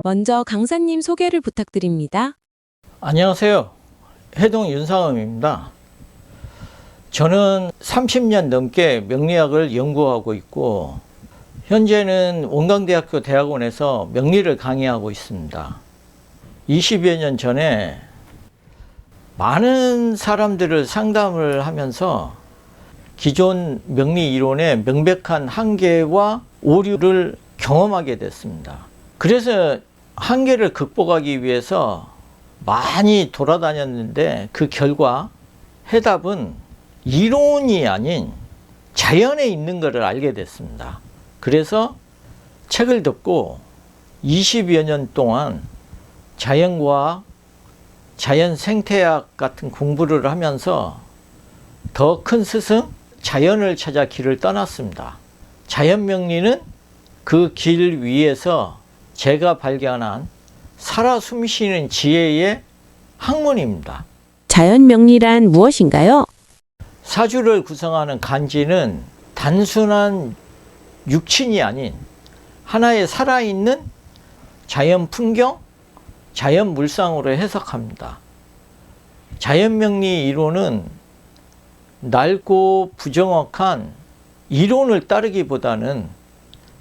먼저 강사님 소개를 부탁드립니다. 안녕하세요. 해동 윤상음입니다. 저는 30년 넘게 명리학을 연구하고 있고 현재는 원광대학교 대학원에서 명리를 강의하고 있습니다. 20여 년 전에 많은 사람들을 상담을 하면서 기존 명리 이론의 명백한 한계와 오류를 경험하게 됐습니다. 그래서 한계를 극복하기 위해서 많이 돌아다녔는데 그 결과 해답은 이론이 아닌 자연에 있는 것을 알게 됐습니다. 그래서 책을 듣고 20여 년 동안 자연과학, 자연 생태학 같은 공부를 하면서 더 큰 스승, 자연을 찾아 길을 떠났습니다. 자연명리는 그 길 위에서 제가 발견한 살아 숨쉬는 지혜의 학문입니다. 자연명리란 무엇인가요? 사주를 구성하는 간지는 단순한 육친이 아닌 하나의 살아있는 자연 풍경, 자연 물상으로 해석합니다. 자연명리 이론은 낡고 부정확한 이론을 따르기보다는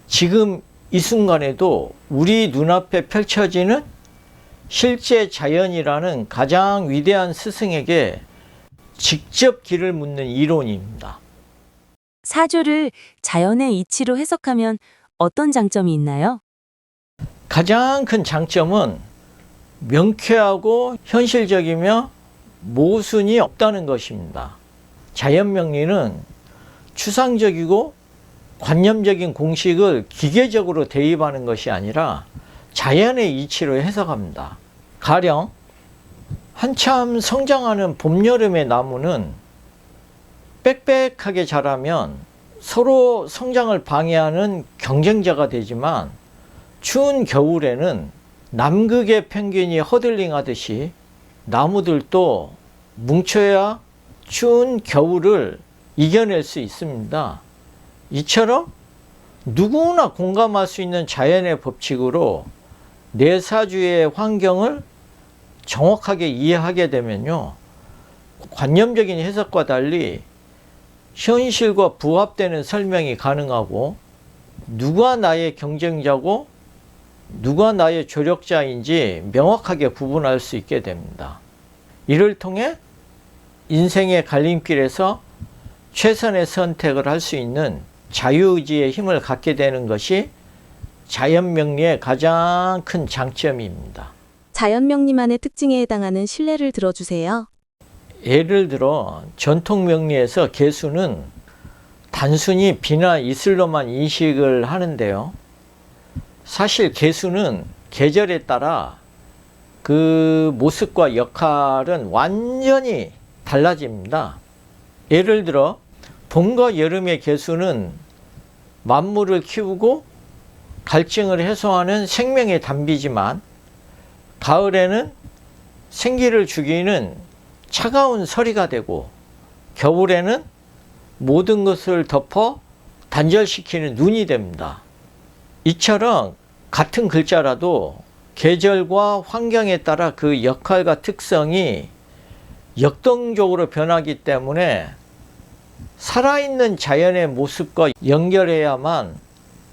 지금 이 순간에도 우리 눈앞에 펼쳐지는 실제 자연이라는 가장 위대한 스승에게 직접 길을 묻는 이론입니다. 사주를 자연의 이치로 해석하면 어떤 장점이 있나요? 가장 큰 장점은 명쾌하고 현실적이며 모순이 없다는 것입니다. 자연명리는 추상적이고 관념적인 공식을 기계적으로 대입하는 것이 아니라 자연의 이치로 해석합니다. 가령 한참 성장하는 봄, 여름의 나무는 빽빽하게 자라면 서로 성장을 방해하는 경쟁자가 되지만 추운 겨울에는 남극의 펭귄이 허들링하듯이 나무들도 뭉쳐야 추운 겨울을 이겨낼 수 있습니다. 이처럼 누구나 공감할 수 있는 자연의 법칙으로 내 사주의 환경을 정확하게 이해하게 되면요, 관념적인 해석과 달리 현실과 부합되는 설명이 가능하고 누가 나의 경쟁자고 누가 나의 조력자인지 명확하게 구분할 수 있게 됩니다. 이를 통해 인생의 갈림길에서 최선의 선택을 할 수 있는 자유의지의 힘을 갖게 되는 것이 자연명리의 가장 큰 장점입니다. 자연명리만의 특징에 해당하는 실례를 들어주세요. 예를 들어 전통명리에서 개수는 단순히 비나 이슬로만 인식을 하는데요. 사실 개수는 계절에 따라 그 모습과 역할은 완전히 달라집니다. 예를 들어 봄과 여름의 개수는 만물을 키우고 갈증을 해소하는 생명의 단비지만 가을에는 생기를 죽이는 차가운 서리가 되고 겨울에는 모든 것을 덮어 단절시키는 눈이 됩니다. 이처럼 같은 글자라도 계절과 환경에 따라 그 역할과 특성이 역동적으로 변하기 때문에 살아있는 자연의 모습과 연결해야만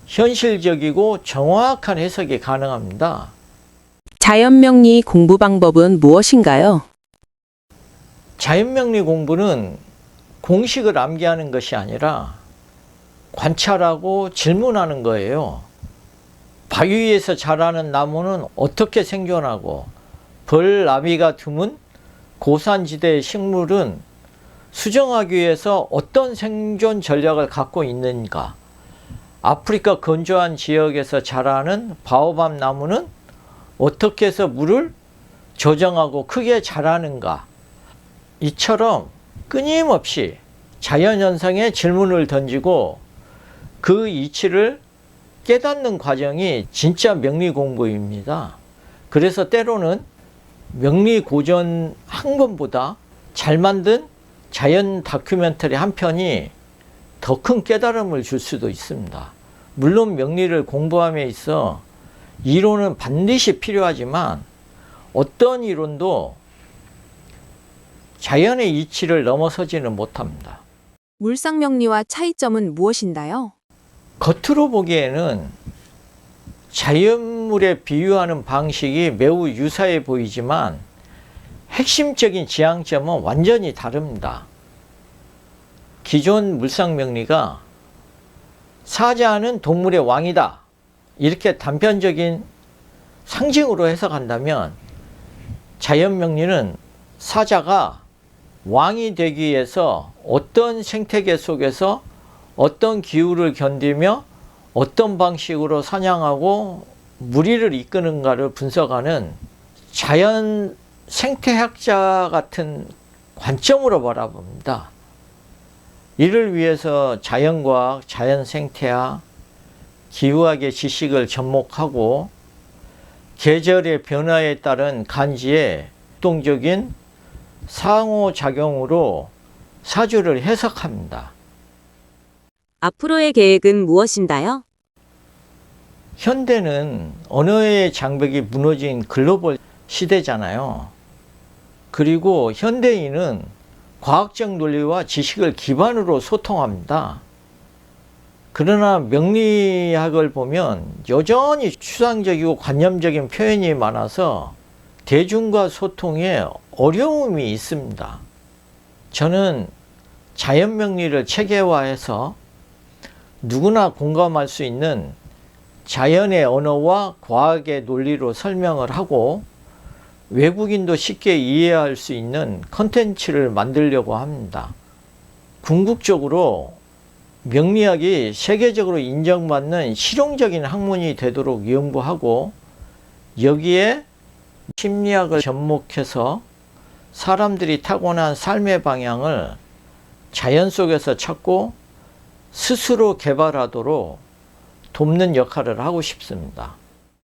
현실적이고 정확한 해석이 가능합니다. 자연명리 공부 방법은 무엇인가요? 자연명리 공부는 공식을 암기하는 것이 아니라 관찰하고 질문하는 거예요. 바위 위에서 자라는 나무는 어떻게 생존하고 벌나비가 드문 고산지대의 식물은 수정하기 위해서 어떤 생존 전략을 갖고 있는가? 아프리카 건조한 지역에서 자라는 바오밥 나무는 어떻게 해서 물을 조정하고 크게 자라는가? 이처럼 끊임없이 자연현상에 질문을 던지고 그 이치를 깨닫는 과정이 진짜 명리 공부입니다. 그래서 때로는 명리 고전 한 권보다 잘 만든 자연 다큐멘터리 한 편이 더 큰 깨달음을 줄 수도 있습니다. 물론 명리를 공부함에 있어 이론은 반드시 필요하지만 어떤 이론도 자연의 이치를 넘어서지는 못합니다. 물상명리와 차이점은 무엇인가요? 겉으로 보기에는 자연물에 비유하는 방식이 매우 유사해 보이지만 핵심적인 지향점은 완전히 다릅니다. 기존 물상명리가 사자는 동물의 왕이다, 이렇게 단편적인 상징으로 해석한다면, 자연명리는 사자가 왕이 되기 위해서 어떤 생태계 속에서 어떤 기후를 견디며 어떤 방식으로 사냥하고 무리를 이끄는가를 분석하는 자연 생태학자 같은 관점으로 바라봅니다. 이를 위해서 자연과학, 자연생태학, 기후학의 지식을 접목하고 계절의 변화에 따른 간지의 활동적인 상호작용으로 사주를 해석합니다. 앞으로의 계획은 무엇인가요? 현대는 언어의 장벽이 무너진 글로벌 시대잖아요. 그리고 현대인은 과학적 논리와 지식을 기반으로 소통합니다. 그러나 명리학을 보면 여전히 추상적이고 관념적인 표현이 많아서 대중과 소통에 어려움이 있습니다. 저는 자연명리를 체계화해서 누구나 공감할 수 있는 자연의 언어와 과학의 논리로 설명을 하고 외국인도 쉽게 이해할 수 있는 컨텐츠를 만들려고 합니다. 궁극적으로 명리학이 세계적으로 인정받는 실용적인 학문이 되도록 연구하고, 여기에 심리학을 접목해서 사람들이 타고난 삶의 방향을 자연 속에서 찾고 스스로 개발하도록 돕는 역할을 하고 싶습니다.